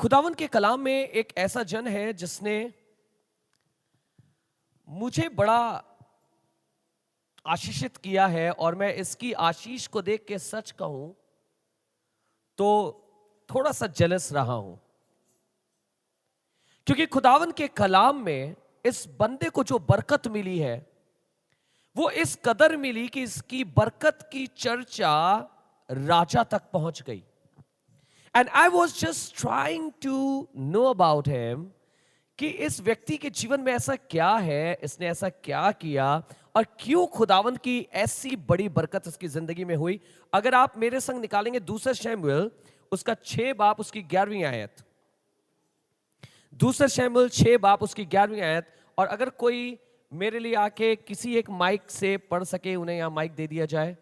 खुदावन के कलाम में एक ऐसा जन है जिसने मुझे बड़ा आशीषित किया है, और मैं इसकी आशीष को देख के सच कहूं तो थोड़ा सा जेलस रहा हूं, क्योंकि खुदावन के कलाम में इस बंदे को जो बरकत मिली है वो इस कदर मिली कि इसकी बरकत की चर्चा राजा तक पहुंच गई। And I was just trying to know about him कि इस व्यक्ति के जीवन में ऐसा क्या है, इसने ऐसा क्या किया और क्यों खुदावन की ऐसी बड़ी बरकत इसकी जिंदगी में हुई। अगर आप मेरे संग निकालेंगे दूसरा शमूएल उसका 6 बाब उसकी 11वीं आयत, दूसरा शमूएल 6 बाब उसकी 11वीं आयत। और अगर कोई मेरे लिए आके किसी एक माइक से पढ़ सके, उन्हें यहां माइक दे दिया जाए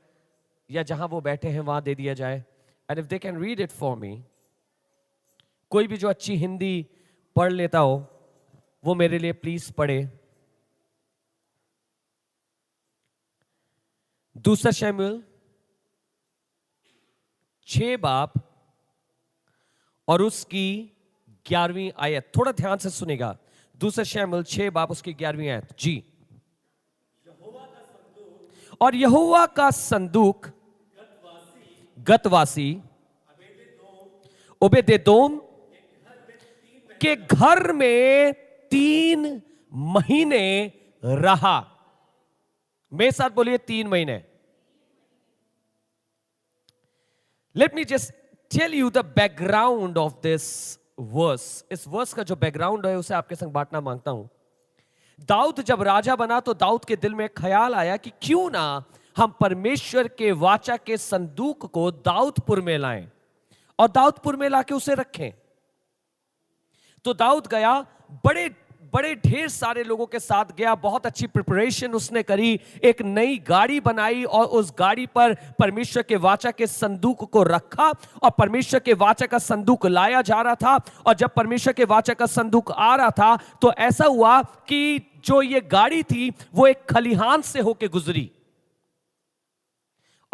या जहां वो बैठे हैं वहां दे दिया जाए। And if they can read it for me, कोई भी जो अच्छी हिंदी पढ़ लेता हो वो मेरे लिए प्लीज पढ़े। दूसरा शमूएल 6 बाब और उसकी 11वीं आयत, थोड़ा ध्यान से सुनेगा। दूसरा शमूएल 6 बाब उसकी 11वीं आयत जी। और यहोवा का संदूक गतवासी ओबेदेदोम के घर में 3 महीने रहा। मेरे साथ बोलिए 3 महीने। Let me just tell you the background of this verse. इस वर्स का जो बैकग्राउंड है उसे आपके संग बांटना मांगता हूं। दाऊद जब राजा बना तो दाऊद के दिल में ख्याल आया कि क्यों ना हम परमेश्वर के वाचा के संदूक को दाऊदपुर में लाएं और दाऊदपुर में लाके उसे रखें। तो दाऊद गया, बड़े बड़े ढेर सारे लोगों के साथ गया, बहुत अच्छी प्रिपरेशन उसने करी, एक नई गाड़ी बनाई और उस गाड़ी पर परमेश्वर के वाचा के संदूक को रखा और परमेश्वर के वाचा का संदूक लाया जा रहा था। और जब परमेश्वर के वाचा का संदूक आ रहा था तो ऐसा हुआ कि जो ये गाड़ी थी वो एक खलिहान से होके गुजरी,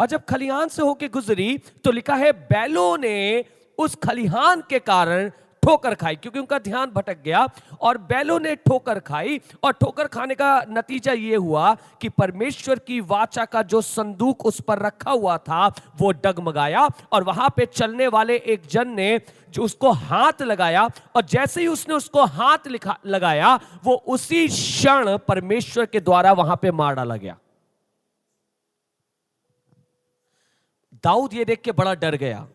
और जब खलिहान से होके गुजरी तो लिखा है बैलों ने उस खलिहान के कारण ठोकर खाई, क्योंकि उनका ध्यान भटक गया और बैलों ने ठोकर खाई। और ठोकर खाने का नतीजा यह हुआ कि परमेश्वर की वाचा का जो संदूक उस पर रखा हुआ था वो डगमगाया, और वहां पे चलने वाले एक जन ने जो उसको हाथ लगाया, और जैसे ही उसने उसको हाथ लगाया वो उसी क्षण परमेश्वर के द्वारा वहां पे मार डाला गया। दाऊद ये देख के बड़ा डर गया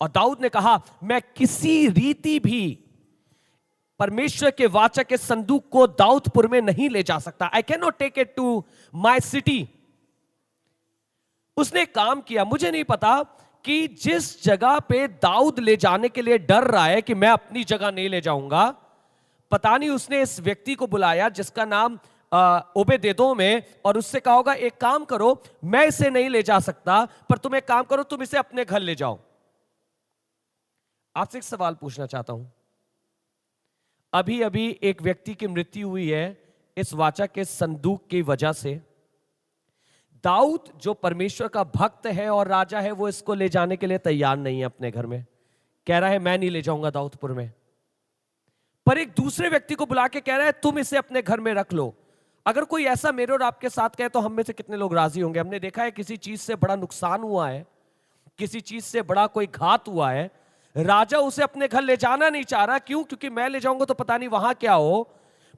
और दाऊद ने कहा मैं किसी रीति भी परमेश्वर के वाचा के संदूक को दाऊदपुर में नहीं ले जा सकता। I can not take it to my city. उसने काम किया, मुझे नहीं पता कि जिस जगह पे दाऊद ले जाने के लिए डर रहा है कि मैं अपनी जगह नहीं ले जाऊंगा, पता नहीं उसने इस व्यक्ति को बुलाया जिसका नाम ओबेदेदोम है, और उससे कहा होगा एक काम करो, मैं इसे नहीं ले जा सकता पर तुम एक काम करो, तुम इसे अपने घर ले जाओ। आपसे एक सवाल पूछना चाहता हूं। अभी अभी एक व्यक्ति की मृत्यु हुई है इस वाचा के संदूक की वजह से। दाऊद जो परमेश्वर का भक्त है और राजा है वो इसको ले जाने के लिए तैयार नहीं है अपने घर में, कह रहा है मैं नहीं ले जाऊंगा दाऊदपुर में। पर एक दूसरे व्यक्ति को बुला के कह रहा है तुम इसे अपने घर में रख लो। अगर कोई ऐसा मेरे और आपके साथ कहे तो हम में से कितने लोग राजी होंगे? हमने देखा है किसी चीज से बड़ा नुकसान हुआ है, किसी चीज से बड़ा कोई घात हुआ है, राजा उसे अपने घर ले जाना नहीं चाह रहा। क्यों? क्योंकि मैं ले जाऊंगा तो पता नहीं वहां क्या हो,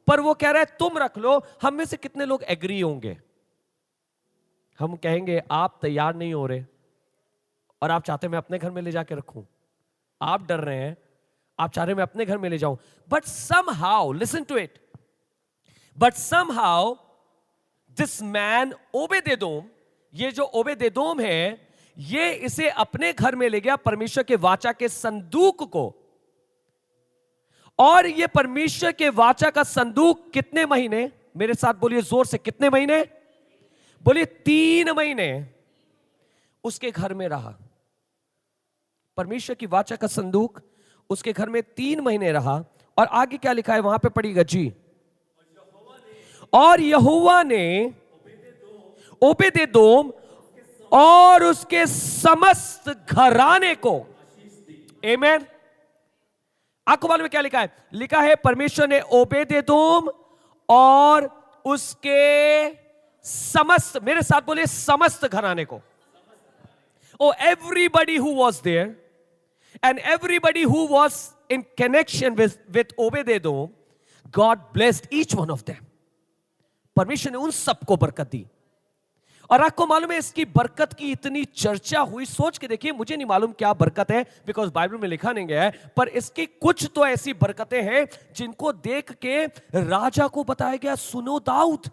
पर वो कह रहा है तुम रख लो। हम में से कितने लोग एग्री होंगे? हम कहेंगे आप तैयार नहीं हो रहे और आप चाहते मैं अपने घर में ले जाके रखूं, आप डर रहे हैं, आप चाह रहे मैं अपने घर में ले जाऊं। But somehow, listen to it, but somehow this man Obededom, ये जो ओबेदेदोम है ये इसे अपने घर में ले गया परमेश्वर के वाचा के संदूक को। और ये परमेश्वर के वाचा का संदूक कितने महीने, मेरे साथ बोलिए जोर से, कितने महीने? बोलिए 3 महीने उसके घर में रहा। परमेश्वर की वाचा का संदूक उसके घर में 3 महीने रहा। और आगे क्या लिखा है वहां पे पढ़िएगा जी। और यहोवा ने ओबेदेदोम और उसके समस्त घराने को, आमेन, आपको मालूम है क्या लिखा है? लिखा है परमेश्वर ने ओबेदेदोम और उसके समस्त, मेरे साथ बोलिए, समस्त घराने को, oh everybody who was there and everybody who was in connection with Obed-edom, God blessed each one of them. परमेश्वर ने उन सबको बरकत दी। और आपको मालूम है इसकी बरकत की इतनी चर्चा हुई, सोच के देखिए, मुझे नहीं मालूम क्या बरकत है, बिकॉज बाइबल में लिखा नहीं गया है, पर इसकी कुछ तो ऐसी बरकतें हैं जिनको देख के राजा को बताया गया, सुनो दाऊद,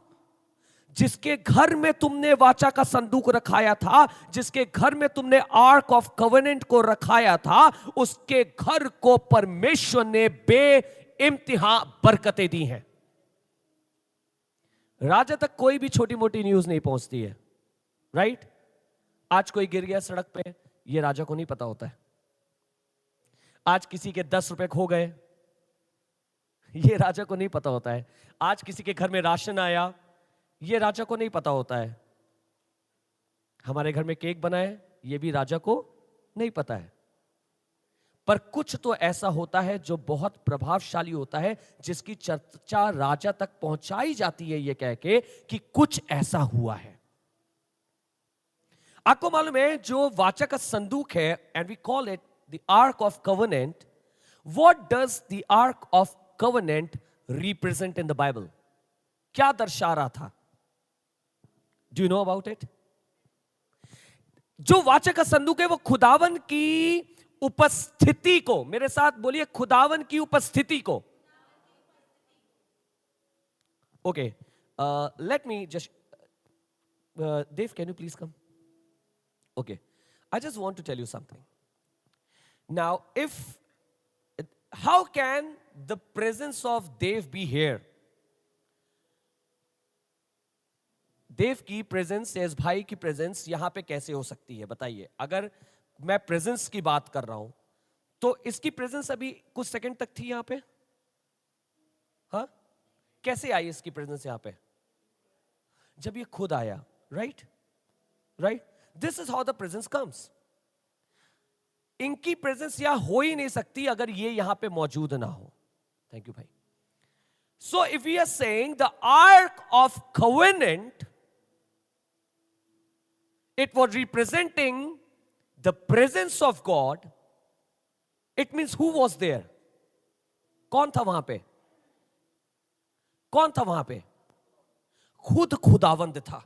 जिसके घर में तुमने वाचा का संदूक रखाया था, जिसके घर में तुमने आर्क ऑफ कवेनेंट को रखाया था, उसके घर को परमेश्वर ने बेइंतहा बरकतें दी हैं। राजा तक कोई भी छोटी मोटी न्यूज नहीं पहुंचती है, राइट? आज कोई गिर गया सड़क पे, ये राजा को नहीं पता होता है। आज किसी के 10 रुपए खो गए, ये राजा को नहीं पता होता है। आज किसी के घर में राशन आया, ये राजा को नहीं पता होता है। हमारे घर में केक बना है, ये भी राजा को नहीं पता है। पर कुछ तो ऐसा होता है जो बहुत प्रभावशाली होता है, जिसकी चर्चा राजा तक पहुंचाई जाती है ये कह के कि कुछ ऐसा हुआ है। आपको मालूम है जो वाचा का संदूक है, and we call it the ark of covenant, what does the ark of covenant represent in the Bible? क्या दर्शा रहा था? Do you know about it? जो वाचा का संदूक है वो खुदावन की उपस्थिति को, मेरे साथ बोलिए, खुदावन की उपस्थिति को। Okay, let me just, Dev, can you please come? Okay, I just want to tell you something now. If, how can the presence of Dev be here? देव की प्रेजेंस, एस भाई की प्रेजेंस यहां पे कैसे हो सकती है बताइए? अगर मैं प्रेजेंस की बात कर रहा हूं तो इसकी प्रेजेंस अभी कुछ सेकंड तक थी यहां पे, हाँ? कैसे आई इसकी प्रेजेंस यहां पे? जब ये खुद आया, right? Right, this is how the presence comes. इनकी प्रेजेंस यहां हो ही नहीं सकती अगर ये यहां पे मौजूद ना हो। थैंक यू भाई। So if we are saying the ark of covenant, it was representing the presence of God. It means who was there? कौन था वहां पे? कौन था वहां पे? खुद खुदावंद था।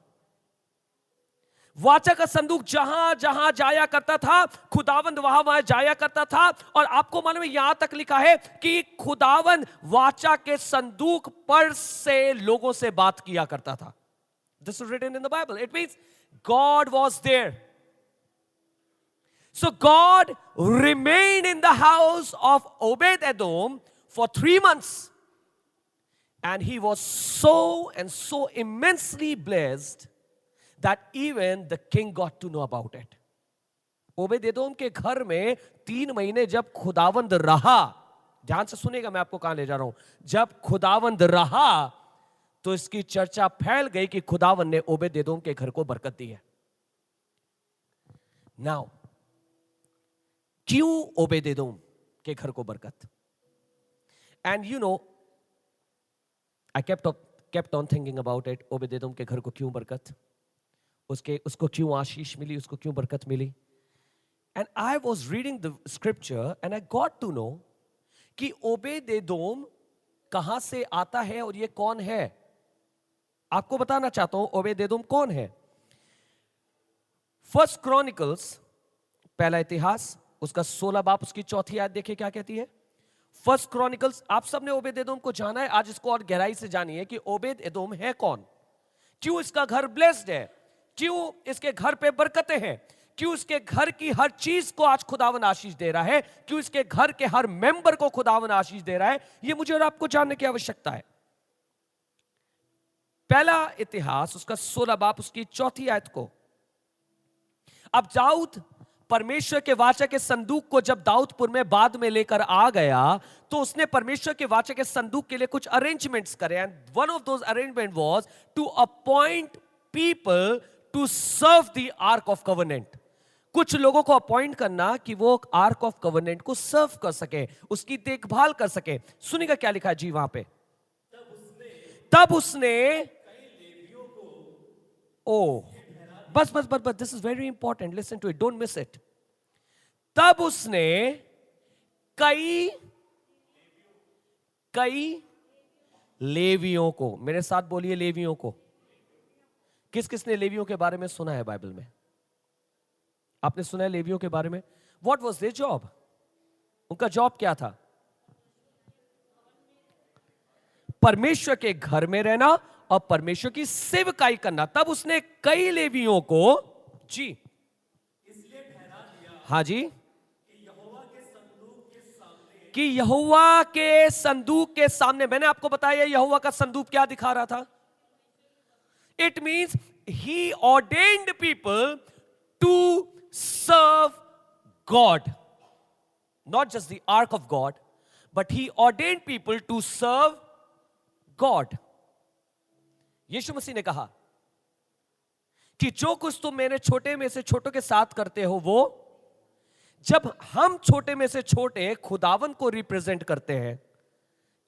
वाचा का संदूक जहां जहां जाया करता था, खुदावंद वहां वहां जाया करता था। और आपको मालूम है यहां तक लिखा है कि खुदावंद वाचा के संदूक पर से लोगों से बात किया करता था। This is written in the Bible. It means God was there. So God remained in the house of Obed-edom for 3 months. And he was so and so immensely blessed that even the king got to know about it. Obed-edom के घर में 3 महीने जब खुदावंद रहा, ध्यान से सुनेगा मैं आपको कहां ले जा रहा हूं, जब खुदावंद रहा तो इसकी चर्चा फैल गई कि खुदावन ने ओबेदेदोम के घर को बरकत दी है। नाउ, क्यों ओबेदेदोम के घर को बरकत? And you know, I kept on thinking about it. Obededom के घर को क्यों बरकत? उसको क्यों आशीष मिली? उसको क्यों बरकत मिली? And I was reading the scripture and I got to know कि ओबेदेदोम कहां से आता है और ये कौन है। आपको बताना चाहता हूं ओबेदेदोम कौन है। फर्स्ट क्रॉनिकल्स, पहला इतिहास, उसका 16 बाप, उसकी 4 आयत देखिए क्या कहती है। फर्स्ट क्रॉनिकल्स, आप सबने ओबेदेदोम को जाना है, आज इसको और गहराई से जानिए कि ओबेदेदोम है कौन, क्यों इसका घर ब्लेस्ड है, क्यों इसके घर पे बरकतें हैं, क्यों इसके घर की हर चीज को आज खुदावन आशीष दे रहा है, क्यों इसके घर के हर मेंबर को खुदावन आशीष दे रहा है। ये मुझे और आपको जानने की आवश्यकता है। पहला इतिहास, उसका 16 बाप, उसकी 4 आयत को, अब दाऊद परमेश्वर के वाचा के संदूक को जब दाऊदपुर में बाद में लेकर आ गया तो उसने परमेश्वर के वाचा के संदूक के लिए कुछ अरेंजमेंट्स करे। And one of those arrangement was to appoint people to serve the ark of covenant. कुछ लोगों को अपॉइंट करना कि वो आर्क ऑफ कवर्नेंट को सर्व कर सके, उसकी देखभाल कर सके। सुनिएगा क्या लिखा है जी वहां पे। तब उसने ओ बस बस बस बस, this is very important, listen to it, don't miss it. तब उसने कई लेवियों को, मेरे साथ बोलिए लेवियों को। किस किसने लेवियों के बारे में सुना है बाइबल में? आपने सुना है लेवियों के बारे में? What was their job? उनका जॉब क्या था? परमेश्वर के घर में रहना और परमेश्वर की सेवकाई करना। तब उसने कई लेवियों को जी इसलिए ठहरा दिया, हाँ जी, कि यहोवा के संदूक के सामने। मैंने आपको बताया यहोवा का संदूक क्या दिखा रहा था? It means he ordained people to serve God, not just the ark of God, but he ordained people to serve God. यीशु मसीह ने कहा कि जो कुछ तुम मेरे छोटे में से छोटों के साथ करते हो, वो, जब हम छोटे में से छोटे खुदावन को रिप्रेजेंट करते हैं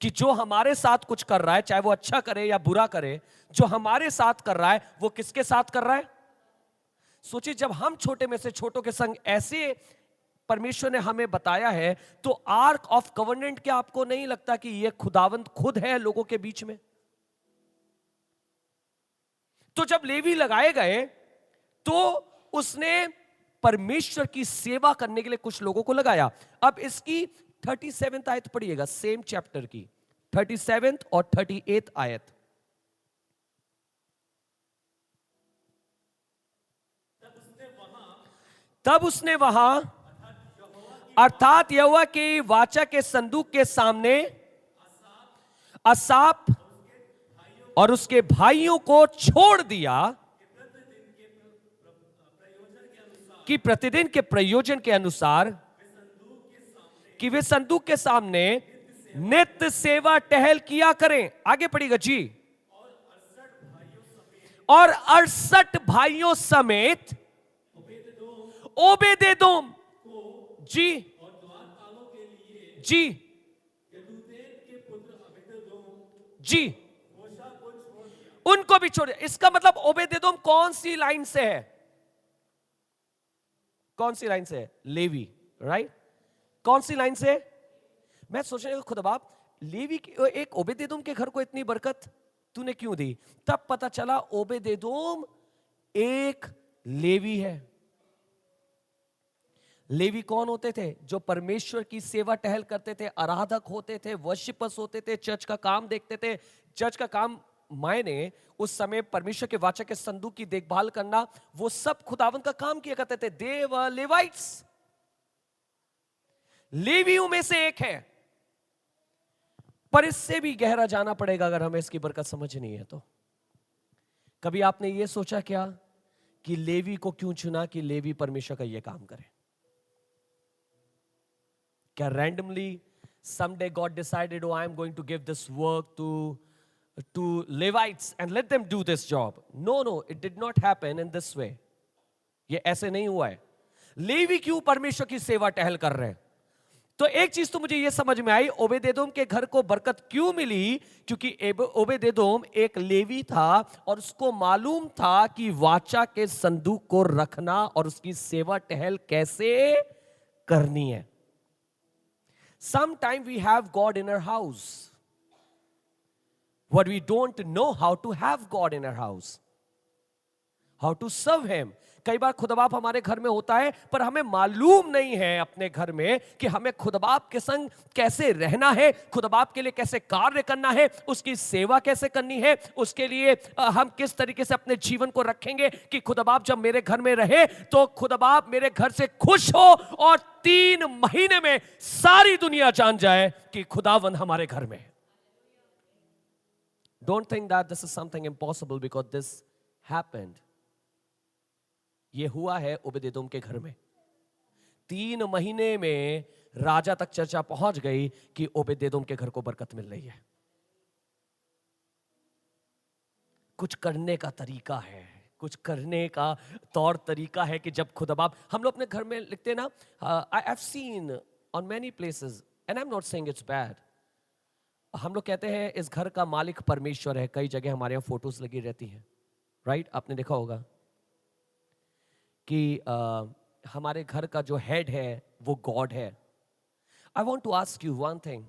कि जो हमारे साथ कुछ कर रहा है, चाहे वो अच्छा करे या बुरा करे, जो हमारे साथ कर रहा है वो किसके साथ कर रहा है? सोचिए, जब हम छोटे में से छोटों के संग ऐसे परमेश्वर ने हमें बताया है, तो आर्क ऑफ कवर्नेंट क्या आपको नहीं लगता कि यह खुदावंत खुद है लोगों के बीच में? तो जब लेवी लगाए गए तो उसने परमेश्वर की सेवा करने के लिए कुछ लोगों को लगाया। अब इसकी 37th आयत पढ़िएगा, सेम चैप्टर की 37th और 38th आयत। तब उसने वहां अर्थात यहोवा की वाचा के संदूक के सामने असाप और उसके भाइयों को छोड़ दिया कि प्रतिदिन के प्रयोजन के अनुसार कि वे संदूक के सामने नित्य सेवा टहल किया करें। आगे पढ़िएगा जी। और 68 भाइयों समेत ओबेदेदोम जी जी जी उनको भी छोड़। इसका मतलब ओबेदेदोम कौन सी लाइन से है? कौन सी लाइन से है? Levi, right? कौन सी लाइन से? मैं सोच रहा हूं खुद बाप, लेवी एक ओबेदेदोम के घर को इतनी बरकत तूने क्यों दी? तब पता चला ओबेदेदोम एक लेवी है। लेवी कौन होते थे? जो परमेश्वर की सेवा टहल करते थे, आराधक होते थे, वर्शिपर्स होते थे, चर्च का काम देखते थे। चर्च का काम मायने उस समय परमेश्वर के वाचा के संदूक की देखभाल करना, वो सब खुदावंत का काम किया करते थे। दे वर लेवाइट्स, लेवियों में से एक है। पर इससे भी गहरा जाना पड़ेगा अगर हमें इसकी बरकत समझनी है तो। कभी आपने ये सोचा क्या कि लेवी को क्यों चुना कि लेवी परमेश्वर का यह काम करे? क्या randomly someday God decided, oh, I am going to give this work to Levites and let them do this job? No, it did not happen in this way. ये ऐसे नहीं हुआ है। लेवी क्यों परमेश्वर की सेवा टहल कर रहे हैं? तो एक चीज तो मुझे ये समझ में आई, ओबेदेदोम के घर को बरकत क्यों मिली? क्योंकि ओबेदेदोम एक लेवी था और उसको मालूम था कि वाचा के संदूक को रखना और उसकी सेवा टहल कैसे करनी है। Sometimes we have God in our house, but we don't know how to have God in our house, how to serve Him. कई बार खुदाबाप हमारे घर में होता है पर हमें मालूम नहीं है अपने घर में कि हमें खुदाबाप के संग कैसे रहना है, खुदाबाप के लिए कैसे कार्य करना है, उसकी सेवा कैसे करनी है, उसके लिए हम किस तरीके से अपने जीवन को रखेंगे कि खुदाबाप जब मेरे घर में रहे तो खुदाबाप मेरे घर से खुश हो और 3 महीने में सारी दुनिया जान जाए कि खुदावन हमारे घर में। Don't think that this is something impossible because this happened. ये हुआ है ओबेदेदोम के घर में। 3 महीने में राजा तक चर्चा पहुंच गई कि ओबेदेदोम के घर को बरकत मिल रही है। कुछ करने का तरीका है, कुछ करने का तौर तरीका है कि जब खुदा बाप, हम लोग अपने घर में लिखते हैं ना, I have seen on many places and I am not saying it's bad, हम लोग कहते हैं इस घर का मालिक परमेश्वर है, कई जगह हमारे यहाँ फोटोज लगी रहती हैं, राइट? आपने देखा होगा कि हमारे घर का जो हेड है वो गॉड है। I want to ask you one thing,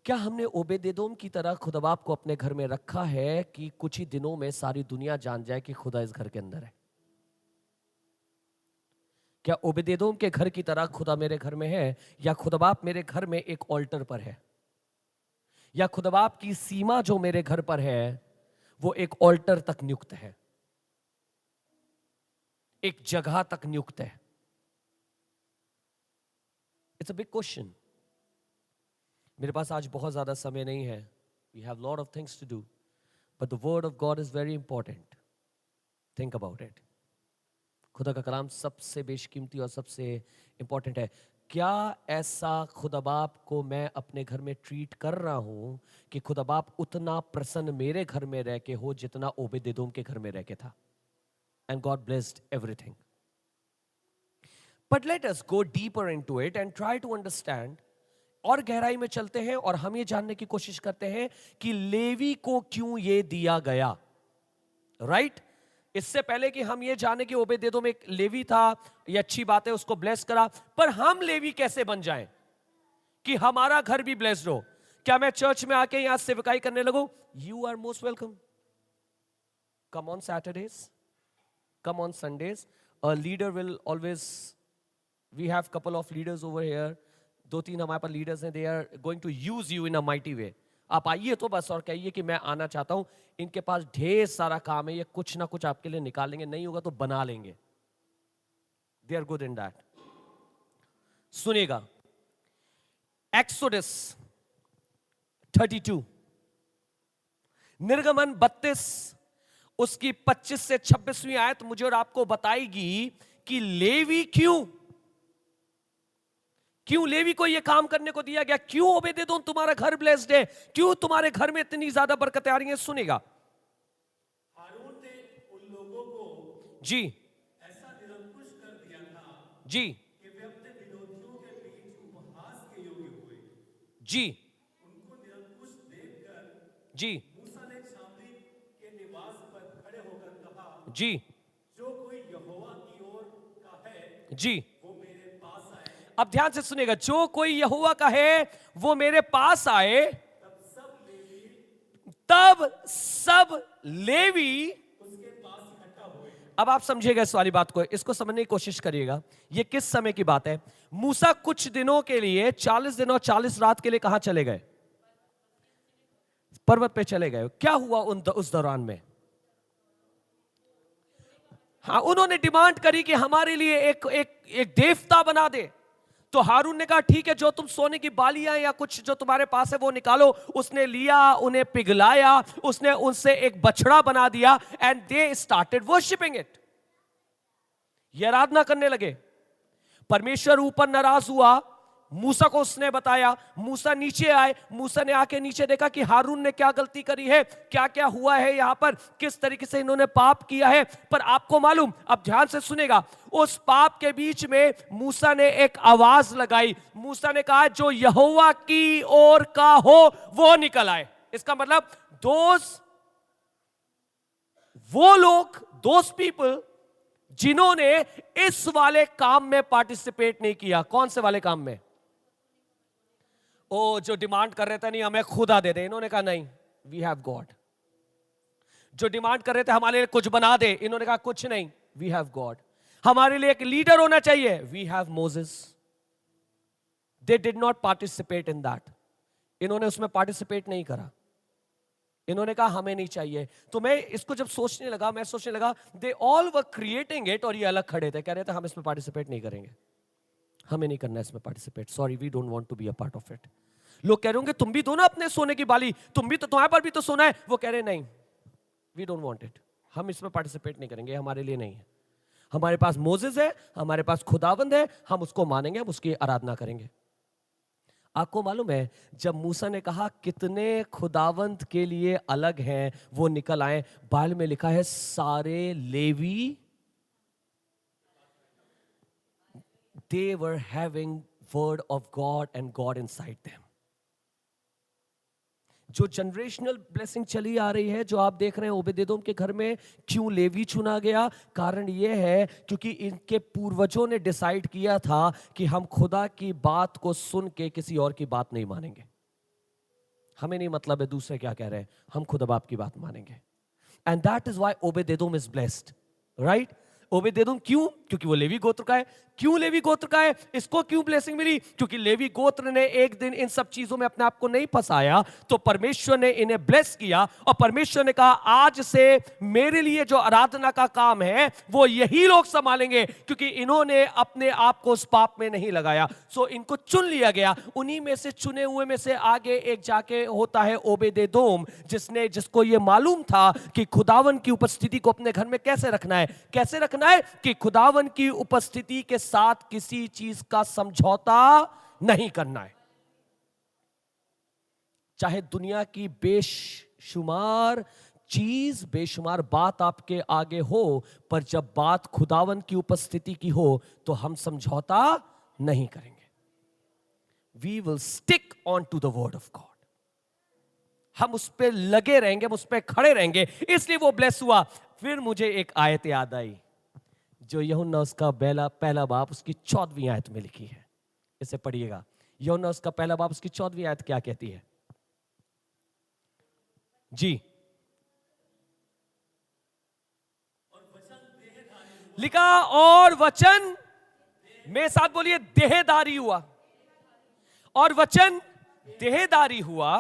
क्या हमने ओबेदेदोम की तरह खुदा बाप को अपने घर में रखा है कि कुछ ही दिनों में सारी दुनिया जान जाए कि खुदा इस घर के अंदर है? क्या ओबेदेदोम के घर की तरह खुदा मेरे घर में है, या खुदा बाप मेरे घर में एक ऑल्टर पर है, या खुदा बाप की सीमा जो मेरे घर पर है वो एक ऑल्टर तक नियुक्त है, एक जगह तक नियुक्त है? It's a big question. मेरे पास आज बहुत ज्यादा समय नहीं है, we have lot of things to do, but the word of God is very important. Think about it. खुदा का कलाम सबसे बेशकीमती और सबसे इंपॉर्टेंट है। क्या ऐसा खुदा बाप को मैं अपने घर में ट्रीट कर रहा हूं कि खुदा बाप उतना प्रसन्न मेरे घर में रह के हो जितना ओबेदेदोम के घर में रह के था? And God blessed everything. But let us go deeper into it and try to understand. और गहराई में चलते हैं और हम ये जानने की कोशिश करते हैं कि लेवी को क्यों ये दिया गया, राइट? इससे पहले कि हम ये जाने कि ओबेदेदोम में एक लेवी था, ये अच्छी बात है, उसको ब्लेस करा, पर हम लेवी कैसे बन जाएं कि हमारा घर भी ब्लेस्ड हो? क्या मैं चर्च में आके यहां सेवकाई करने लगूं? You are most welcome. Come on Saturdays, come on Sundays. A leader will always, we have couple of leaders over here, 2-3 हमारे पास लीडर्स हैं, they are going to use you in a mighty way. आप आइए तो बस और कहिए कि मैं आना चाहता हूं। इनके पास ढेर सारा काम है, ये कुछ ना कुछ आपके लिए निकालेंगे, नहीं होगा तो बना लेंगे। They are good in that. सुनिएगा, एक्सोडस 32, निर्गमन 32 उसकी 25 से 26वीं आयत मुझे और आपको बताएगी कि लेवी क्यों लेवी को यह काम करने को दिया गया, क्यों ओबेदेदोम तुम्हारा घर ब्लेस्ड है, क्यों तुम्हारे घर में इतनी ज्यादा बरकतें आ रही हैं। सुनेगा, हारून ने उन लोगों को जी ऐसा निरंकुश कर दिया था जी कि वे अपने विरोधियों के बीच उपहास के योग्य हुए। जी उनको निरंकुश देखकर जी मूसा ने छावनी के निवास पर खड़े होकर कहा, जी जो कोई यहोवा की ओर का है जी। वो मेरे पास आए। अब ध्यान से सुनेगा, जो कोई यहोवा का है वो मेरे पास आए, तब सब लेवी उसके पास इकट्ठा हुए। अब आप समझिएगा इस वाली बात को, इसको समझने की कोशिश करिएगा। ये किस समय की बात है? मूसा कुछ दिनों के लिए, 40 दिन और 40 रात के लिए कहां चले गए? पर्वत पे चले गए। क्या हुआ उस दौरान में? हाँ, उन्होंने डिमांड करी कि हमारे लिए एक देवता बना दे। तो हारून ने कहा ठीक है, जो तुम सोने की बालियां या कुछ जो तुम्हारे पास है वो निकालो। उसने लिया, उन्हें पिघलाया, उसने उनसे एक बछड़ा बना दिया, and they started worshipping it. ये आराधना करने लगे। परमेश्वर ऊपर नाराज हुआ, मूसा को उसने बताया, मूसा नीचे आए, मूसा ने आके नीचे देखा कि हारून ने क्या गलती करी है, क्या क्या हुआ है यहां पर, किस तरीके से इन्होंने पाप किया है। पर आपको मालूम, अब ध्यान से सुनेगा, उस पाप के बीच में मूसा ने एक आवाज लगाई। मूसा ने कहा जो यहोवा की ओर का हो वो निकल आए। इसका मतलब वो लोग, दोस पीपल जिन्होंने इस वाले काम में पार्टिसिपेट नहीं किया। कौन से वाले काम में? ओ, जो डिमांड कर रहे थे नहीं हमें खुदा दे दे, इन्होंने कहा नहीं, वी हैव गॉड। जो डिमांड कर रहे थे हमारे लिए कुछ बना दे, इन्होंने कहा कुछ नहीं, वी हैव गॉड। हमारे लिए एक लीडर होना चाहिए, we have Moses. They did not participate in that. इन्होंने उसमें पार्टिसिपेट नहीं करा। इन्होंने कहा हमें नहीं चाहिए। तो मैं इसको जब सोचने लगा, मैं सोचने लगा, they all were creating it, और ये अलग खड़े थे, कह रहे थे हम इसमें पार्टिसिपेट नहीं करेंगे, हमें नहीं करना इसमें participate, sorry we don't want to be a part of it. लोग कह रहे होंगे तुम भी दो ना अपने सोने की बाली, तुम भी तो, तुम्हारे पर भी तो सोना है। वो कह रहे नहीं, वी डोंट वांट इट, हम इसमें पार्टिसिपेट नहीं करेंगे, हमारे लिए नहीं है। हमारे पास मोसेस है, हमारे पास खुदावंद है, हम उसको मानेंगे, हम उसकी आराधना करेंगे। आपको मालूम है जब मूसा ने कहा कितने खुदावंत के लिए अलग हैं वो निकल आए, बाइबल में लिखा है सारे levy, they were having word of God and God inside them. जो जनरेशनल ब्लेसिंग चली आ रही है, जो आप देख रहे हैं ओबेदेदोम के घर में, क्यों लेवी चुना गया? कारण यह है क्योंकि इनके पूर्वजों ने डिसाइड किया था कि हम खुदा की बात को सुन के किसी और की बात नहीं मानेंगे। हमें नहीं मतलब है दूसरे क्या कह रहे हैं, हम खुदा बाप की बात मानेंगे। And that is why Obededom is blessed, right? Obededom क्यों? क्योंकि वो लेवी गोत्र का है। क्यों लेवी गोत्र का है? इसको क्यों ब्लेसिंग मिली? क्योंकि लेवी गोत्र ने एक दिन इन सब चीजों में अपने आप को नहीं फंसाया, तो परमेश्वर ने इन्हें ब्लेस किया और परमेश्वर ने कहा आज से मेरे लिए जो आराधना का काम है वो यही लोग संभालेंगे, क्योंकि इन्होंने अपने आप को उस पाप में नहीं लगाया। सो इनको चुन लिया गया। उन्हीं में से चुने हुए में से आगे एक जाके होता है ओबेदेदोम, जिसको ये मालूम था कि खुदावन की उपस्थिति को अपने घर में कैसे रखना है। कैसे रखना है? कि खुदावन की उपस्थिति के साथ किसी चीज का समझौता नहीं करना है। चाहे दुनिया की बेशुमार चीज, बेशुमार बात आपके आगे हो, पर जब बात खुदावन की उपस्थिति की हो तो हम समझौता नहीं करेंगे। We will stick on to the word of God. हम उस पर लगे रहेंगे, हम उस पर खड़े रहेंगे, इसलिए वो ब्लेस हुआ। फिर मुझे एक आयत याद आई जो यूहन्ना उसका पहला बाप उसकी 14वीं आयत में लिखी है। इसे पढ़िएगा। यूहन्ना उसका पहला बाप उसकी 14वीं आयत क्या कहती है जी? लिखा और वचन, मेरे साथ बोलिए, देहधारी हुआ। और वचन देहधारी हुआ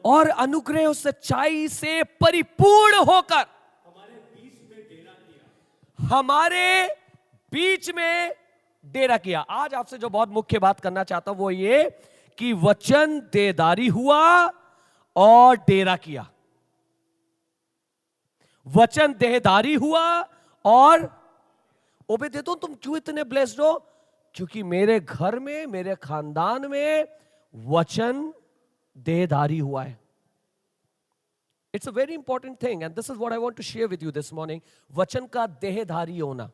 और अनुग्रह और सच्चाई से परिपूर्ण होकर हमारे बीच में डेरा किया। आज आपसे जो बहुत मुख्य बात करना चाहता हूं वो ये कि वचन देहधारी हुआ और डेरा किया। वचन देहधारी हुआ और ओबेदेदोम तुम क्यों इतने ब्लेस्ड हो? क्योंकि मेरे घर में, मेरे खानदान में वचन देहधारी हुआ है। It's a very important thing and this is what I want to share with you this morning. वचन का देहधारी होना।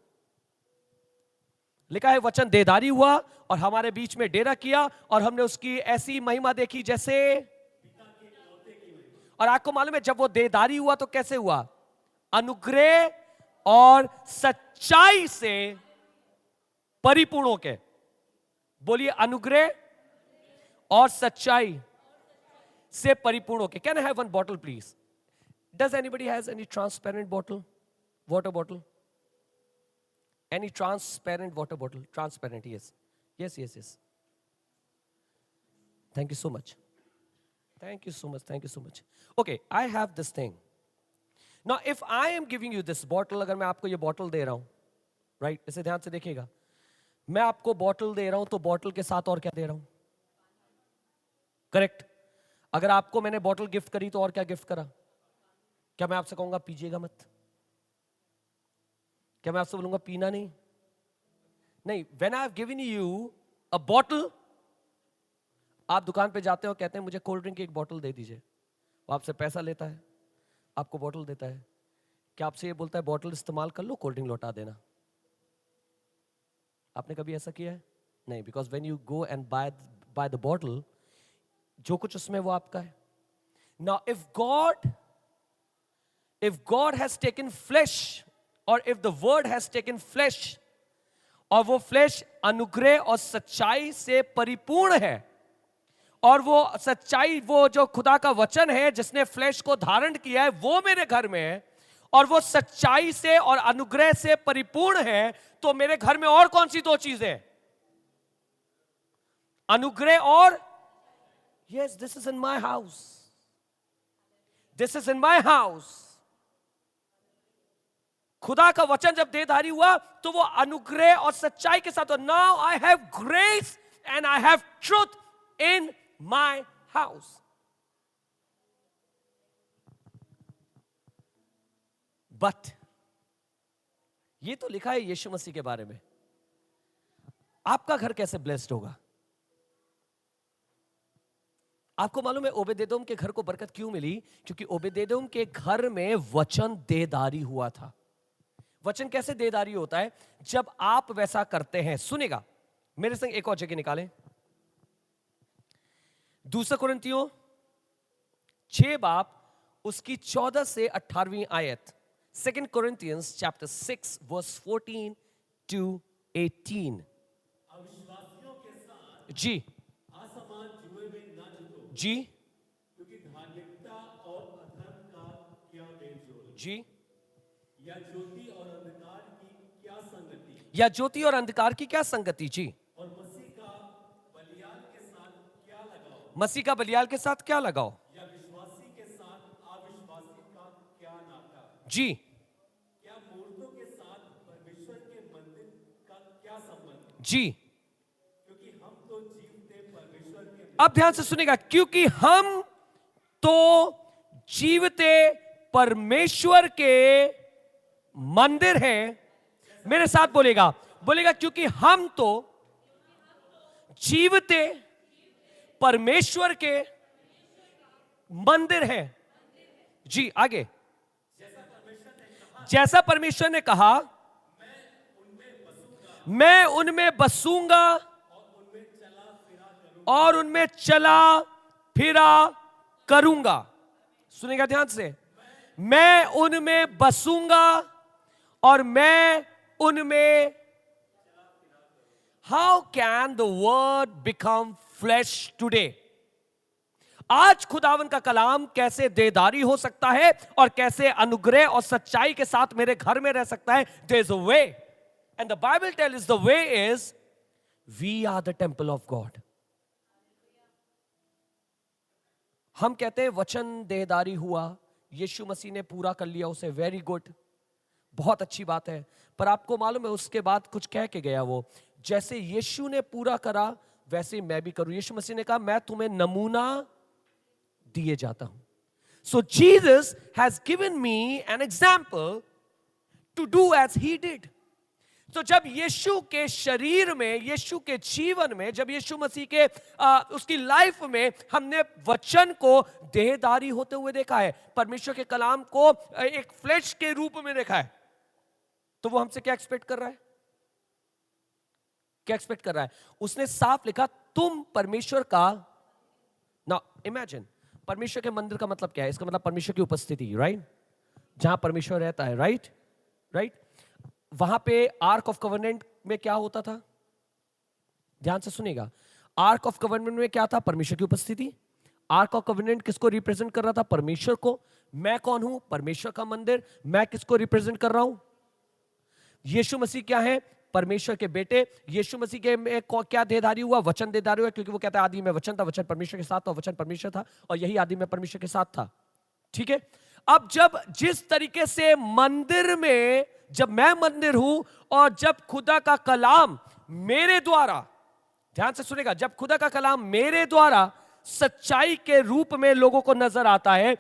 लिखा है वचन देहधारी हुआ और हमारे बीच में डेरा किया और हमने उसकी ऐसी महिमा देखी जैसे, और आपको मालूम है जब वो देहधारी हुआ तो कैसे हुआ? अनुग्रह और सच्चाई से परिपूर्ण होके। बोलिए अनुग्रह और सच्चाई से परिपूर्ण होके। Can I have one bottle please? Does anybody has any transparent bottle? Water bottle? Any transparent water bottle? Transparent, yes. Yes, yes, yes. Thank you so much. Thank you so much. Thank you so much. Okay, I have this thing. Now, if I am giving you this bottle, अगर मैं आपको ये bottle दे रहा हूं, right? इसे ध्यान से देखिएगा। मैं आपको bottle दे रहा हूं तो bottle के साथ और क्या दे रहा हूं? Correct? अगर आपको मैंने bottle gift करी तो और क्या gift करा? क्या मैं आपसे कहूंगा पीजिएगा मत? क्या मैं आपसे बोलूंगा पीना नहीं? नहीं। When I have given you a bottle, आप दुकान पे जाते हो, कहते हैं मुझे कोल्ड ड्रिंक की एक बॉटल दे दीजिए। वो आपसे पैसा लेता है, आपको बॉटल देता है। क्या आपसे ये बोलता है बॉटल इस्तेमाल कर लो, कोल्ड ड्रिंक लौटा देना? आपने कभी ऐसा किया है? नहीं। Because when you go and by the bottle, जो कुछ उसमें वो आपका है। Now if God has taken flesh or if the word has taken flesh और वो फ्लेश अनुग्रह और सच्चाई से परिपूर्ण है, और वो सच्चाई, वो जो खुदा का वचन है जिसने फ्लेश को धारण किया है वो मेरे घर में है, और वो सच्चाई से और अनुग्रह से परिपूर्ण है, तो मेरे घर में और कौन सी दो चीजें? अनुग्रह और, yes, this is in my house. This is in my house. खुदा का वचन जब देहधारी हुआ तो वो अनुग्रह और सच्चाई के साथ। Now I have grace and I have truth in my house. But ये तो लिखा है यीशु मसीह के बारे में। आपका घर कैसे ब्लेस्ड होगा? आपको मालूम है ओबेदेदोम के घर को बरकत क्यों मिली? क्योंकि ओबेदेदोम के घर में वचन देदारी हुआ था। वचन कैसे देदारी होता है? जब आप वैसा करते हैं। सुनेगा, मेरे संग एक और जगह निकालें, दूसरा कुरिन्थियों 6 बाब उसकी 14 से 18वीं आयत। 2 Corinthians chapter 6 verse 14 to 18। अविश्वासियों के साथ जी असमान जुए में न जुटो, जी क्योंकि धार्मिकता और अधर्म का क्या मेलजोल, जी। या ज्योति और अंधकार की क्या संगति, या ज्योति और अंधकार की क्या संगति? जी। और मसीह का बलियान के साथ क्या लगाओ, मसीह का बलियाल के साथ क्या लगाओ? या विश्वासी के साथ अविश्वासी का क्या नाता, जी। क्या मूर्तों के साथ परमेश्वर के मंदिर का क्या संबंध, जी। क्योंकि हम तो जीवते परमेश्वर के अब ध्यान से सुनेगा, क्योंकि हम तो जीवते परमेश्वर के मंदिर हैं। मेरे साथ बोलेगा, बोलेगा क्योंकि हम तो जीवते परमेश्वर के मंदिर हैं। जी आगे। जैसा परमेश्वर ने कहा, मैं उनमें बसूंगा और उनमें चला फिरा करूंगा। सुनेगा ध्यान से, मैं उनमें बसूंगा और मैं उनमें। How can the word become flash today? आज खुदावन का कलाम कैसे देदारी हो सकता है और कैसे अनुग्रह और सच्चाई के साथ मेरे घर में रह सकता है? There is a way, and the Bible tells the way is we are the temple of God. हम कहते हैं वचन देहदारी हुआ, यीशु मसीह ने पूरा कर लिया उसे, वेरी गुड, बहुत अच्छी बात है। पर आपको मालूम है उसके बाद कुछ कह के गया वो, जैसे यीशु ने पूरा करा वैसे ही मैं भी करूं। यीशु मसीह ने कहा मैं तुम्हें नमूना दिए जाता हूं। So Jesus has given me an example to do as he did. तो जब यीशु के शरीर में, यीशु के जीवन में, जब यीशु मसीह के उसकी लाइफ में हमने वचन को देहदारी होते हुए देखा है, परमेश्वर के कलाम को एक फ्लैश के रूप में देखा है, तो वो हमसे क्या एक्सपेक्ट कर रहा है? क्या एक्सपेक्ट कर रहा है? उसने साफ लिखा तुम परमेश्वर का। ना इमेजिन, परमेश्वर के मंदिर का मतलब क्या है? इसका मतलब परमेश्वर की उपस्थिति, राइट? जहां परमेश्वर रहता है, राइट राइट। वहां पे आर्क ऑफ कवर्नेंट में क्या होता था? ध्यान से सुनेगा, आर्क ऑफ कवर्नेंट में क्या था? परमेश्वर की उपस्थिति। आर्क ऑफ कवर्नेंट किसको रिप्रेजेंट कर रहा था? परमेश्वर को। मैं कौन हूं? परमेश्वर का मंदिर। मैं किसको रिप्रेजेंट कर रहा हूं? यीशु मसीह क्या है? परमेश्वर के बेटे। यीशु मसीह के में क्या देहधारी हुआ? वचन देहधारी हुआ, क्योंकि वो कहता है आदि में वचन था, वचन परमेश्वर के साथ था, वचन परमेश्वर था, और यही आदि में परमेश्वर के साथ था। ठीक है। अब जब जिस तरीके से मंदिर में, जब मैं मंदिर हूं और जब खुदा का कलाम मेरे द्वारा, ध्यान से सुनेगा, जब खुदा का कलाम मेरे द्वारा सच्चाई के रूप में लोगों को नजर आता है,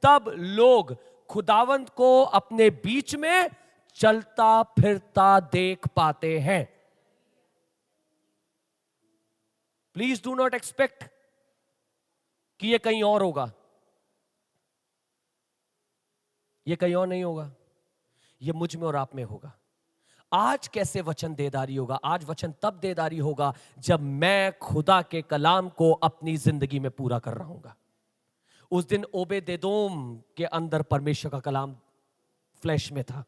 तब लोग खुदावंत को अपने बीच में चलता फिरता देख पाते हैं। प्लीज डू नॉट एक्सपेक्ट कि यह कहीं और होगा। यह कहीं और नहीं होगा, यह मुझ में और आप में होगा। आज कैसे वचन देदारी होगा? आज वचन तब देदारी होगा जब मैं खुदा के कलाम को अपनी जिंदगी में पूरा कर रहा हूंगा। उस दिन ओबेदेदोम के अंदर परमेश्वर का कलाम फ्लैश में था,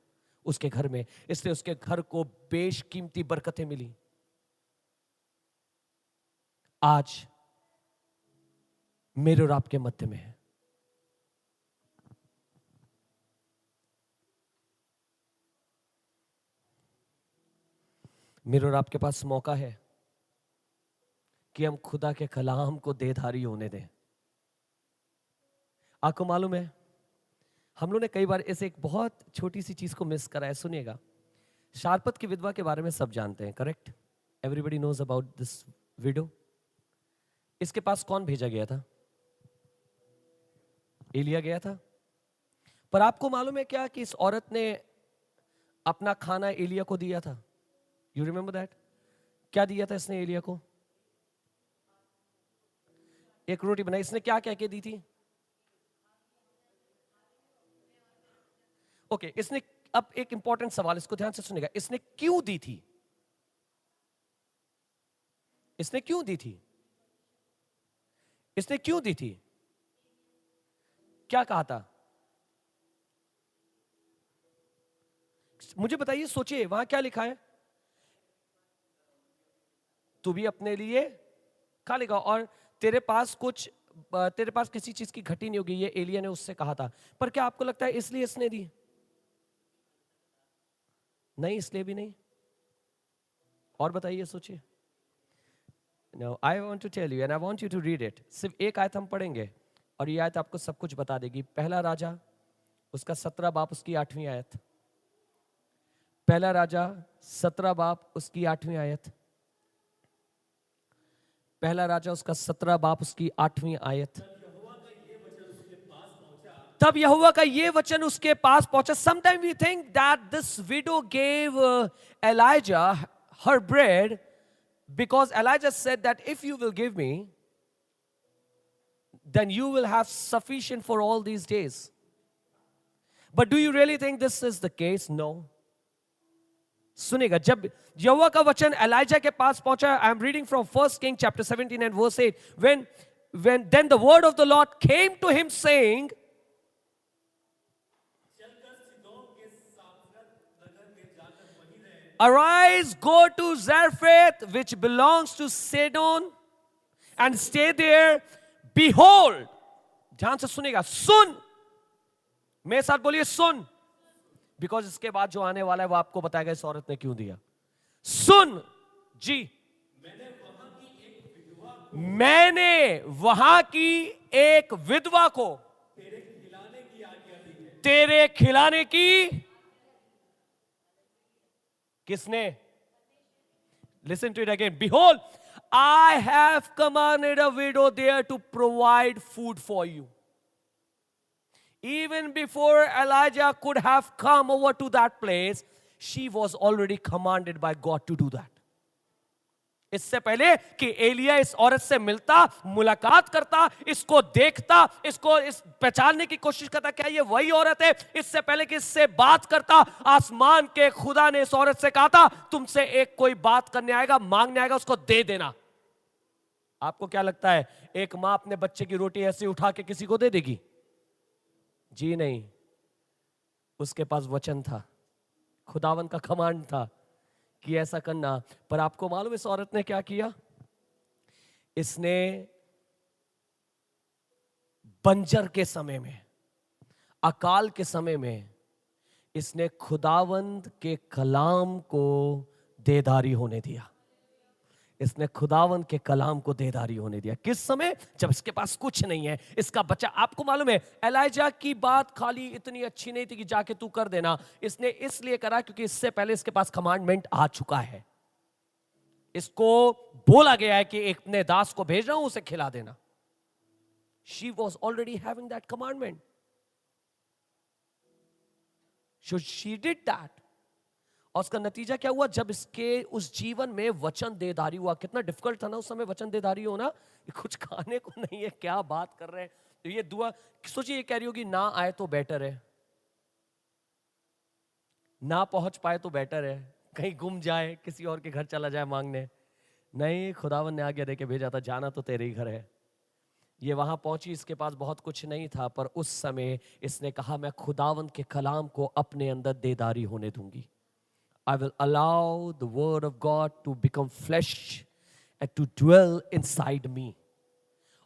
उसके घर में, इसलिए उसके घर को बेशकीमती बरकतें मिली। आज मेरे और आपके मध्य में है। मेरे और आपके पास मौका है कि हम खुदा के कलाम को देधारी होने दें। आपको मालूम है हम लोग ने कई बार ऐसे एक बहुत छोटी सी चीज को मिस करा है। सुनिएगा, शारपत की विधवा के बारे में सब जानते हैं, correct? Everybody knows about this widow. इसके पास कौन भेजा गया था? एलिया गया था। पर आपको मालूम है क्या कि इस औरत ने अपना खाना एलिया को दिया था? You remember that? क्या दिया था इसने एलिया को? एक रोटी बनाई। इसने क्या कह के दी थी? ओके, इसने, अब एक इंपॉर्टेंट सवाल, इसको ध्यान से सुनेगा, इसने क्यों दी थी? इसने क्यों दी थी? इसने क्यों दी थी? क्या कहा था? मुझे बताइए, सोचिए, वहां क्या लिखा है? तू भी अपने लिए खा लेगा, और तेरे पास कुछ, तेरे पास किसी चीज की घटी नहीं होगी, ये एलिया ने उससे कहा था। पर क्या आपको लगता है इसलिए इसने दी? नहीं, इसलिए भी नहीं। और बताइए, सोचिए। No, I want to tell you and I want you to read it. सिर्फ एक आयत हम पढ़ेंगे और ये आयत आपको सब कुछ बता देगी। पहला राजा उसका 17 बाप उसकी 8वीं आयत। पहला राजा 17 बाप उसकी 8वीं आयत। पहला राजा उसका 17 बाप उसकी 8वीं आयत। तब यहोवा का ये वचन उसके पास पहुंचा। Sometimes we think that this widow gave Elijah her bread because Elijah said that if you will give me, then you will have sufficient for all these days. But do you really think this is the case? No. सुनेगा, जब यहोवा का वचन ELISA के पास पहुंचा, I am reading from 1 King chapter 17 and verse 8. When then the word of the Lord came to him saying, arise, go to Zarephath, which belongs to Sidon, and stay there. Behold, ध्यान से सुनेगा, सुन, मेरे साथ बोलिए सुन, because इसके बाद जो आने वाला है वो आपको बताएगा इस औरत ने क्यों दिया। सुन जी, मैंने वहां की एक विधवा को तेरे खिलाने की, किसने? Listen to it again. Behold, I have commanded a widow there to provide food for you. Even before Elijah could have come over to that place, she was already commanded by God to do that. इससे पहले कि एलिया इस औरत से मिलता, मुलाकात करता, इसको देखता, इसको इस पहचानने की कोशिश करता क्या ये वही औरत है, इससे पहले कि इससे बात करता, आसमान के खुदा ने इस औरत से कहा था तुमसे एक कोई बात करने आएगा, मांगने आएगा, उसको दे देना। आपको क्या लगता है एक मां अपने बच्चे की रोटी ऐसे उठा के किसी को दे देगी? जी नहीं, उसके पास वचन था, खुदावन का कमांड था कि ऐसा करना। पर आपको मालूम इस औरत ने क्या किया? इसने बंजर के समय में, अकाल के समय में, इसने खुदावंद के कलाम को देदारी होने दिया। इसने खुदावंद के कलाम को देदारी होने दिया। किस समय? जब इसके पास कुछ नहीं है, इसका बच्चा। आपको मालूम है एलाइजा की बात खाली इतनी अच्छी नहीं थी कि जाके तू कर देना। इसने इसलिए करा क्योंकि इससे पहले इसके पास कमांडमेंट आ चुका है। इसको बोला गया है कि एक अपने दास को भेज रहा हूं, उसे खिला देना। She was already having that commandment. So she did that. और उसका नतीजा क्या हुआ? जब इसके उस जीवन में वचन देदारी हुआ। कितना डिफिकल्ट था ना उस समय वचन देदारी होना। ये कुछ खाने को नहीं है, क्या बात कर रहे हैं। तो ये दुआ सोचिए, ये कह रही होगी ना आए तो बेटर है, ना पहुंच पाए तो बेटर है, कहीं गुम जाए, किसी और के घर चला जाए मांगने। नहीं, खुदावन ने आज्ञा देके भेजा था, जाना तो तेरे ही घर है। ये वहां पहुंची, इसके पास बहुत कुछ नहीं था, पर उस समय इसने कहा मैं खुदावन के कलाम को अपने अंदर देदारी होने दूंगी। I will allow the word of God to become flesh and to dwell inside me.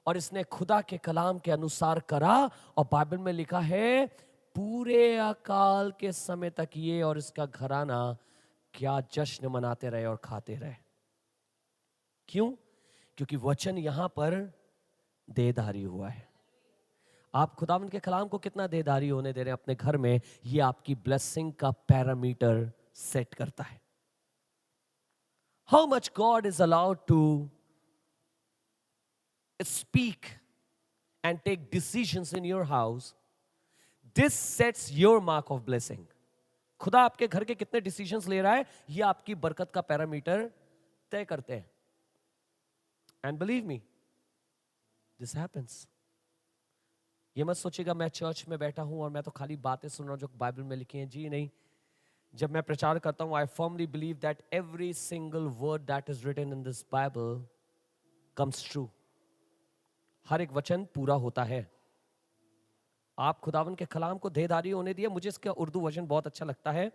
और इसने खुदा के कलाम के अनुसार करा, और बाइबल में लिखा है पूरे अकाल के समय तक ये और इसका घराना क्या जश्न मनाते रहे और खाते रहे। क्यों? क्योंकि वचन यहां पर देदारी हुआ है। आप खुदावंद के कलाम को कितना देदारी होने दे रहे हैं अपने घर में, ये आपकी ब्लेसिंग का पैरामीटर सेट करता है। How much God is allowed to speak and take decisions in your house, this sets your mark of blessing. खुदा आपके घर के कितने डिसीजंस ले रहा है, ये आपकी बरकत का पैरामीटर तय करते हैं। And believe me, this happens. ये मत सोचिएगा मैं चर्च में बैठा हूं और मैं तो खाली बातें सुन रहा हूं जो बाइबल में लिखी हैं। जी नहीं, जब मैं प्रचार करता हूं, I firmly believe that every single word that is written in this Bible comes true. हर एक वचन पूरा होता है। आप खुदावन के कलाम को देहधारी होने दिए। मुझे इसका उर्दू वर्जन बहुत अच्छा लगता है,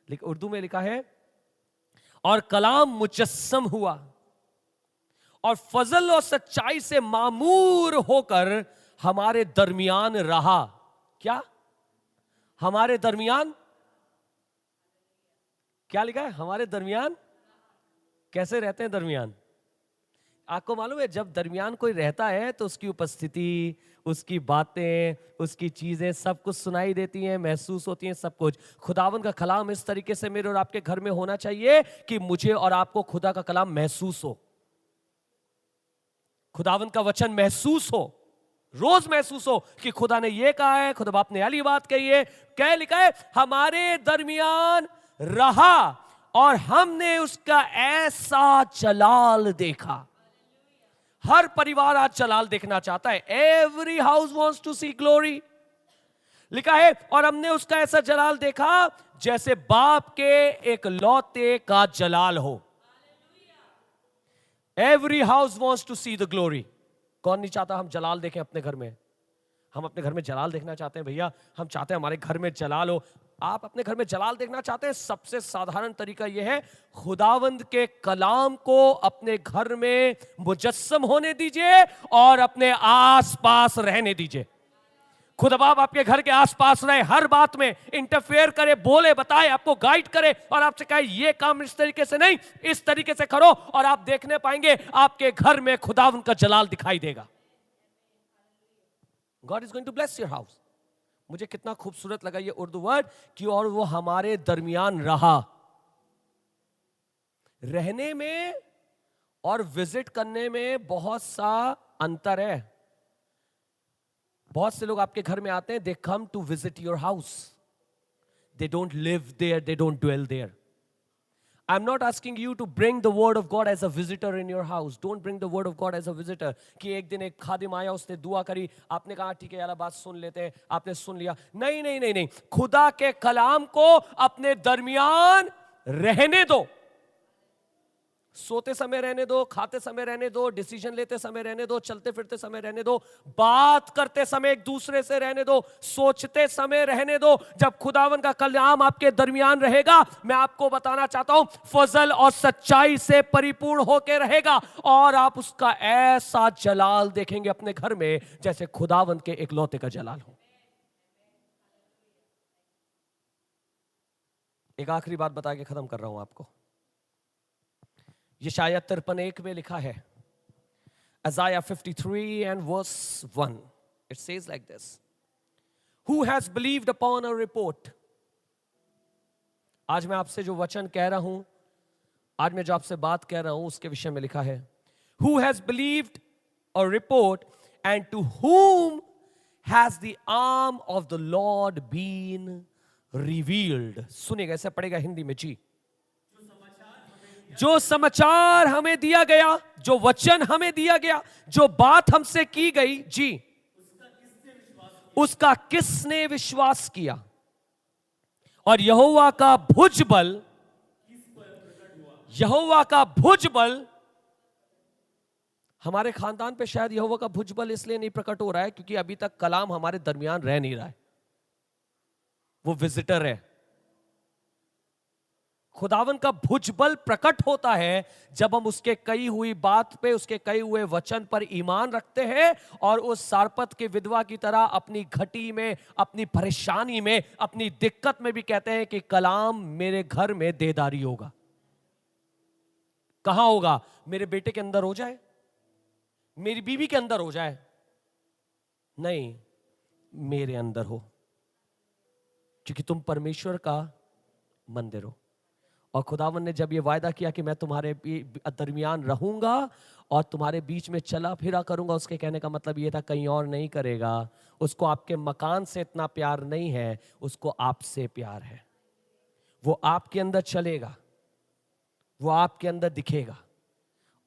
लेकिन उर्दू में लिखा है, और कलाम मुजस्सम हुआ और फजल और सच्चाई से मामूर होकर हमारे दरमियान रहा। क्या? हमारे दरमियान। क्या लिखा है? हमारे दरमियान। कैसे रहते हैं दरमियान? आपको मालूम है, जब दरमियान कोई रहता है तो उसकी उपस्थिति, उसकी बातें, उसकी चीजें सब कुछ सुनाई देती हैं, महसूस होती हैं, सब कुछ। खुदावन का कलाम इस तरीके से मेरे और आपके घर में होना चाहिए कि मुझे और आपको खुदा का कलाम महसूस हो, खुदावन का वचन महसूस हो, रोज महसूस हो कि खुदा ने ये कहा है, खुदा बाप ने वाली बात कही है। क्या लिखा है? हमारे दरमियान रहा और हमने उसका ऐसा जलाल देखा। हर परिवार आज जलाल देखना चाहता है। Every house wants to see glory. लिखा है, और हमने उसका ऐसा जलाल देखा जैसे बाप के एक लौते का जलाल हो। Every house wants to see the glory. कौन नहीं चाहता हम जलाल देखें अपने घर में? हम अपने घर में जलाल देखना चाहते हैं भैया। हम चाहते हैं हमारे घर में जलाल हो। आप अपने घर में जलाल देखना चाहते हैं? सबसे साधारण तरीका यह है, खुदावंद के कलाम को अपने घर में मुजस्सम होने दीजिए और अपने आसपास रहने दीजिए। खुदा बाप आपके घर के आसपास रहे, हर बात में इंटरफेयर करे, बोले, बताए, आपको गाइड करे और आपसे कहे ये काम इस तरीके से नहीं, इस तरीके से करो, और आप देखने पाएंगे आपके घर में खुदावंद का जलाल दिखाई देगा। God is going to bless your house. मुझे कितना खूबसूरत लगा ये उर्दू वर्ड कि और वो हमारे दरमियान रहा। रहने में और विजिट करने में बहुत सा अंतर है। बहुत से लोग आपके घर में आते हैं, they come to visit your house, they don't live there, they don't dwell there. I'm not asking you to bring the word of God as a visitor in your house. Don't bring the word of God as a visitor. कि एक दिन एक खादिम आया, उसने दुआ करी, आपने कहा ठीक है यार बात सुन लेते हैं, आपने सुन लिया। नहीं नहीं नहीं नहीं, खुदा के कलाम को अपने दरमियान रहने दो। सोते समय रहने दो, खाते समय रहने दो, डिसीजन लेते समय रहने दो, चलते फिरते समय रहने दो, बात करते समय एक दूसरे से रहने दो, सोचते समय रहने दो। जब खुदावन का कलाम आपके दरमियान रहेगा, मैं आपको बताना चाहता हूं, फजल और सच्चाई से परिपूर्ण होकर रहेगा और आप उसका ऐसा जलाल देखेंगे अपने घर में जैसे खुदावन के इकलौते का जलाल हो। एक आखिरी बात बता के खत्म कर रहा हूं आपको। यशायाह 53:1 में लिखा है, Isaiah 53 and verse 1, it says like this, who has believed upon a report. आज मैं आपसे जो वचन कह रहा हूं, आज मैं जो आपसे बात कह रहा हूं, उसके विषय में लिखा है, who has believed a report and to whom has the arm of the Lord been revealed. सुनिएगा, ऐसे पढ़ेगा हिंदी में जी। जो समाचार हमें दिया गया, जो वचन हमें दिया गया, जो बात हमसे की गई जी, उसका किसने विश्वास किया और यहोवा का भुजबल, यहोवा का भुजबल हमारे खानदान पे शायद यहोवा का भुजबल इसलिए नहीं प्रकट हो रहा है क्योंकि अभी तक कलाम हमारे दरमियान रह नहीं रहा है, वो विजिटर है। खुदावन का भुजबल प्रकट होता है जब हम उसके कही हुई बात पे, उसके कहे हुए वचन पर ईमान रखते हैं और उस सारपत के विधवा की तरह अपनी घटी में, अपनी परेशानी में, अपनी दिक्कत में भी कहते हैं कि कलाम मेरे घर में देदारी होगा। कहां होगा? मेरे बेटे के अंदर हो जाए, मेरी बीवी के अंदर हो जाए, नहीं, मेरे अंदर हो, क्योंकि तुम परमेश्वर का मंदिर हो। और खुदावन ने जब ये वायदा किया कि मैं तुम्हारे दरमियान रहूंगा और तुम्हारे बीच में चला फिरा करूंगा, उसके कहने का मतलब ये था कहीं और नहीं करेगा। उसको आपके मकान से इतना प्यार नहीं है, उसको आपसे प्यार है। वो आपके अंदर चलेगा, वो आपके अंदर दिखेगा,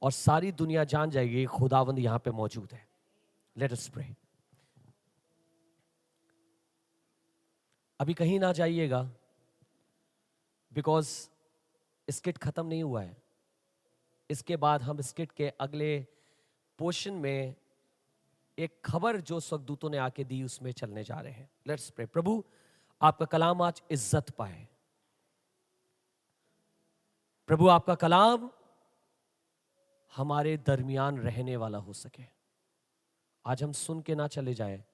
और सारी दुनिया जान जाएगी खुदावंद यहां पे मौजूद है। Let us pray. अभी कहीं ना जाइएगा, बिकॉज स्किट खत्म नहीं हुआ है। इसके बाद हम स्किट के अगले पोर्शन में एक खबर जो स्वर्गदूतों ने आके दी उसमें चलने जा रहे हैं। Let's pray. प्रभु, आपका कलाम आज इज्जत पाए। प्रभु, आपका कलाम हमारे दरमियान रहने वाला हो सके। आज हम सुन के ना चले जाए,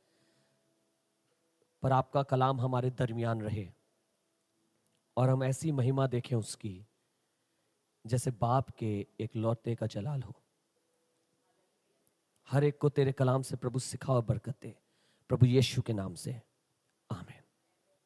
पर आपका कलाम हमारे दरमियान रहे और हम ऐसी महिमा देखें उसकी जैसे बाप के एक लौटे का जलाल हो। हर एक को तेरे कलाम से प्रभु सिखा और बरकत दे, प्रभु यीशु के नाम से।